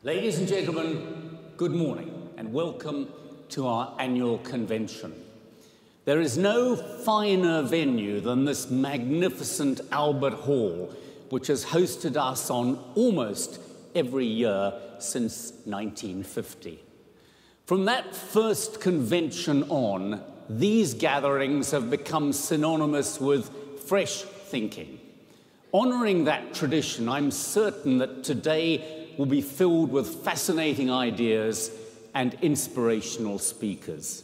Ladies and gentlemen, good morning and welcome to our annual convention. There is no finer venue than this magnificent Albert Hall, which has hosted us on almost every year since 1950. From that first convention on, these gatherings have become synonymous with fresh thinking. Honouring that tradition, I'm certain that today will be filled with fascinating ideas and inspirational speakers.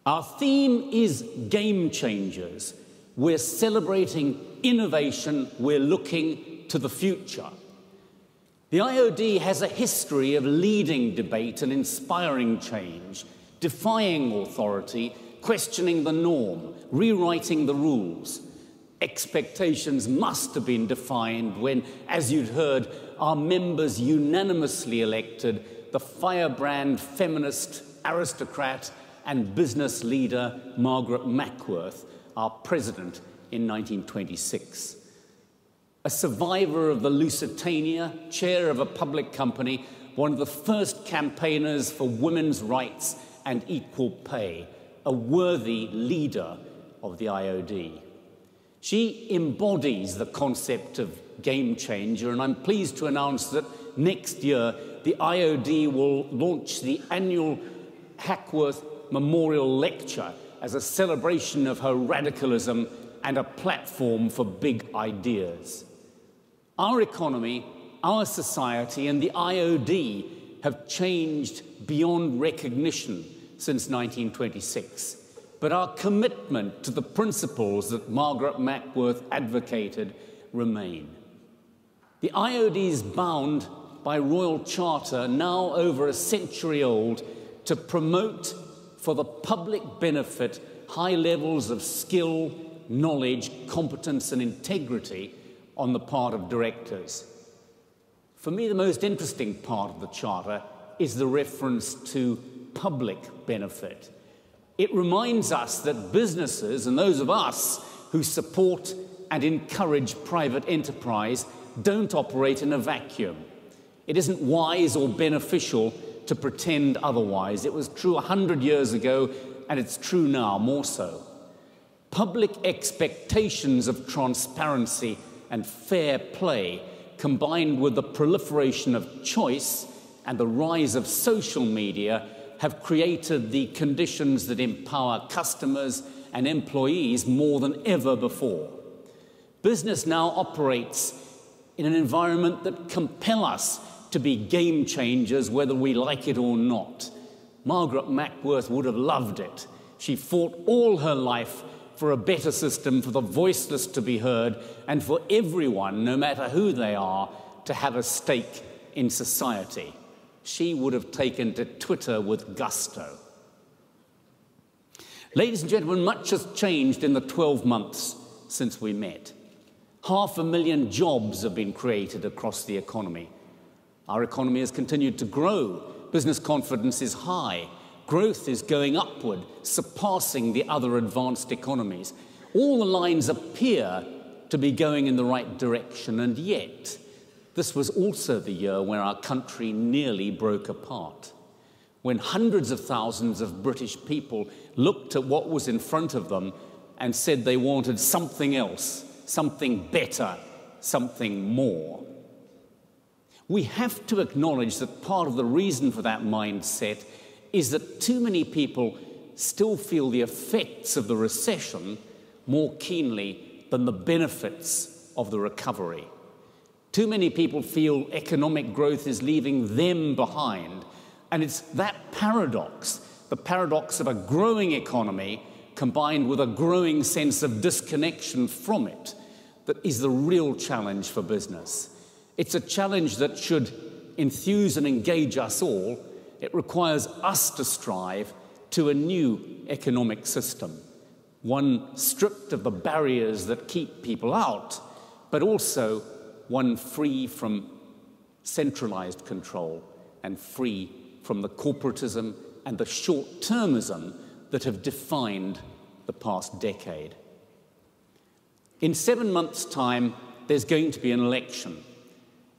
Our theme is game changers. We're celebrating innovation. We're looking to the future. The IoD has a history of leading debate and inspiring change, defying authority, questioning the norm, rewriting the rules. Expectations must have been defined when, as you'd heard, our members unanimously elected the firebrand feminist aristocrat and business leader Margaret Mackworth, our president in 1926. A survivor of the Lusitania, chair of a public company, one of the first campaigners for women's rights and equal pay, a worthy leader of the IoD. She embodies the concept of game changer, and I'm pleased to announce that next year the IoD will launch the annual Hackworth Memorial Lecture as a celebration of her radicalism and a platform for big ideas. Our economy, our society, and the IoD have changed beyond recognition since 1926. But our commitment to the principles that Margaret Mackworth advocated remain. The IoD is bound by Royal Charter, now over a century old, to promote for the public benefit high levels of skill, knowledge, competence, and integrity on the part of directors. For me, the most interesting part of the Charter is the reference to public benefit. It reminds us that businesses, and those of us who support and encourage private enterprise, don't operate in a vacuum. It isn't wise or beneficial to pretend otherwise. It was true 100 years ago, and it's true now more so. Public expectations of transparency and fair play, combined with the proliferation of choice and the rise of social media, have created the conditions that empower customers and employees more than ever before. Business now operates in an environment that compels us to be game changers, whether we like it or not. Margaret Mackworth would have loved it. She fought all her life for a better system, for the voiceless to be heard, and for everyone, no matter who they are, to have a stake in society. She would have taken to Twitter with gusto. Ladies and gentlemen, much has changed in the 12 months since we met. 500,000 jobs have been created across the economy. Our economy has continued to grow. Business confidence is high. Growth is going upward, surpassing the other advanced economies. All the lines appear to be going in the right direction, and yet this was also the year when our country nearly broke apart, when hundreds of thousands of British people looked at what was in front of them and said they wanted something else, something better, something more. We have to acknowledge that part of the reason for that mindset is that too many people still feel the effects of the recession more keenly than the benefits of the recovery. Too many people feel economic growth is leaving them behind. And it's that paradox, the paradox of a growing economy combined with a growing sense of disconnection from it, that is the real challenge for business. It's a challenge that should enthuse and engage us all. It requires us to strive to a new economic system, one stripped of the barriers that keep people out, but also one free from centralized control and free from the corporatism and the short-termism that have defined the past decade. In 7 months' time, there's going to be an election.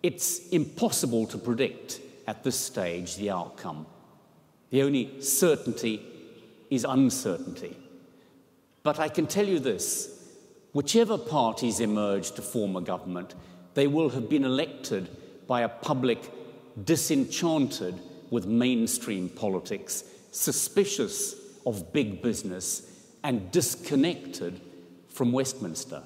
It's impossible to predict at this stage the outcome. The only certainty is uncertainty. But I can tell you this, whichever parties emerge to form a government, they will have been elected by a public disenchanted with mainstream politics, suspicious of big business, and disconnected from Westminster.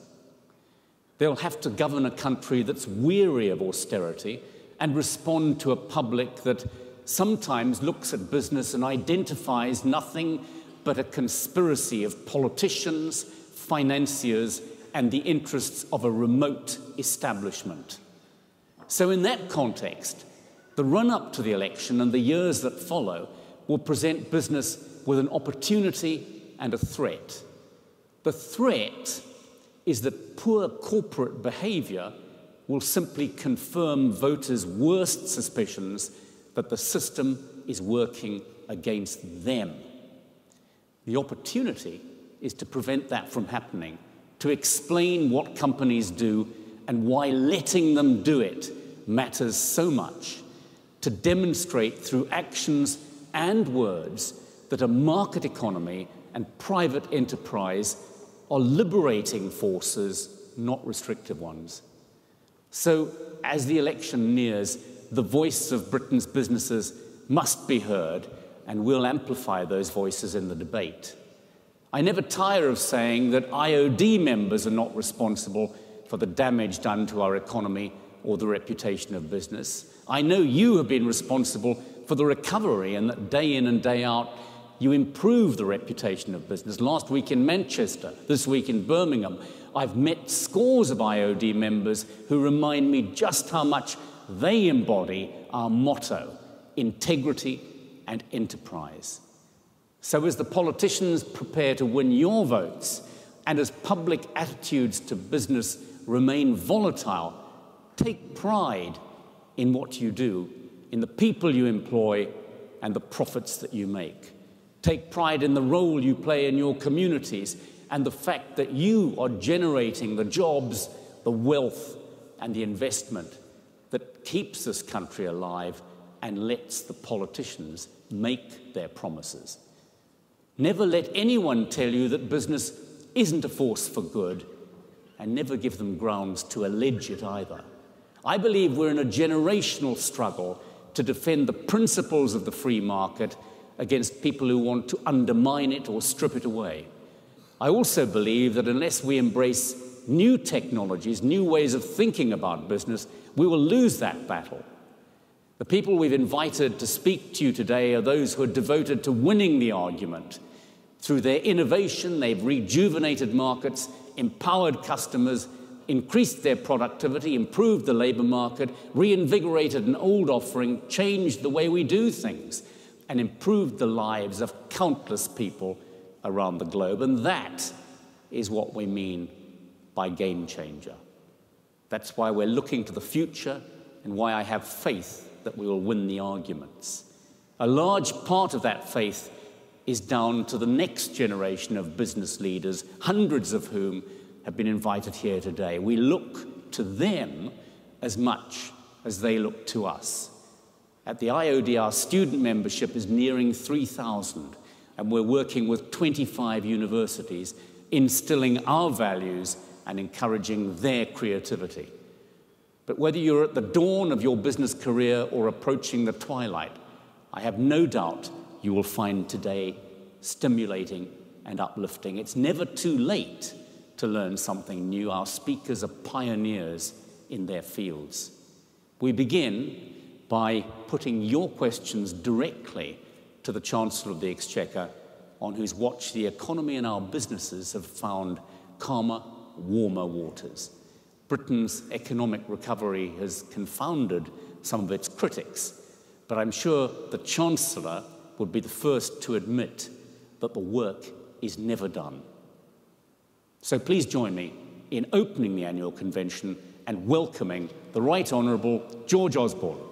They'll have to govern a country that's weary of austerity and respond to a public that sometimes looks at business and identifies nothing but a conspiracy of politicians, financiers, and the interests of a remote establishment. So in that context, the run-up to the election and the years that follow will present business with an opportunity and a threat. The threat is that poor corporate behavior will simply confirm voters' worst suspicions that the system is working against them. The opportunity is to prevent that from happening, to explain what companies do and why letting them do it matters so much, to demonstrate through actions and words that a market economy and private enterprise are liberating forces, not restrictive ones. So, as the election nears, the voice of Britain's businesses must be heard, and we'll amplify those voices in the debate. I never tire of saying that IoD members are not responsible for the damage done to our economy or the reputation of business. I know you have been responsible for the recovery, and that day in and day out, you improve the reputation of business. Last week in Manchester, this week in Birmingham, I've met scores of IoD members who remind me just how much they embody our motto, integrity and enterprise. So as the politicians prepare to win your votes, and as public attitudes to business remain volatile, take pride in what you do, in the people you employ, and the profits that you make. Take pride in the role you play in your communities and the fact that you are generating the jobs, the wealth, and the investment that keeps this country alive and lets the politicians make their promises. Never let anyone tell you that business isn't a force for good, and never give them grounds to allege it either. I believe we're in a generational struggle to defend the principles of the free market against people who want to undermine it or strip it away. I also believe that unless we embrace new technologies, new ways of thinking about business, we will lose that battle. The people we've invited to speak to you today are those who are devoted to winning the argument. Through their innovation, they've rejuvenated markets, empowered customers, increased their productivity, improved the labor market, reinvigorated an old offering, changed the way we do things, and improved the lives of countless people around the globe. And that is what we mean by game changer. That's why we're looking to the future and why I have faith that we will win the arguments. A large part of that faith is down to the next generation of business leaders, hundreds of whom have been invited here today. We look to them as much as they look to us. At the IoD, our student membership is nearing 3,000, and we're working with 25 universities, instilling our values and encouraging their creativity. But whether you're at the dawn of your business career or approaching the twilight, I have no doubt you will find today stimulating and uplifting. It's never too late to learn something new. Our speakers are pioneers in their fields. We begin by putting your questions directly to the Chancellor of the Exchequer, on whose watch the economy and our businesses have found calmer, warmer waters. Britain's economic recovery has confounded some of its critics, but I'm sure the Chancellor would be the first to admit that the work is never done. So please join me in opening the annual convention and welcoming the Right Honourable George Osborne.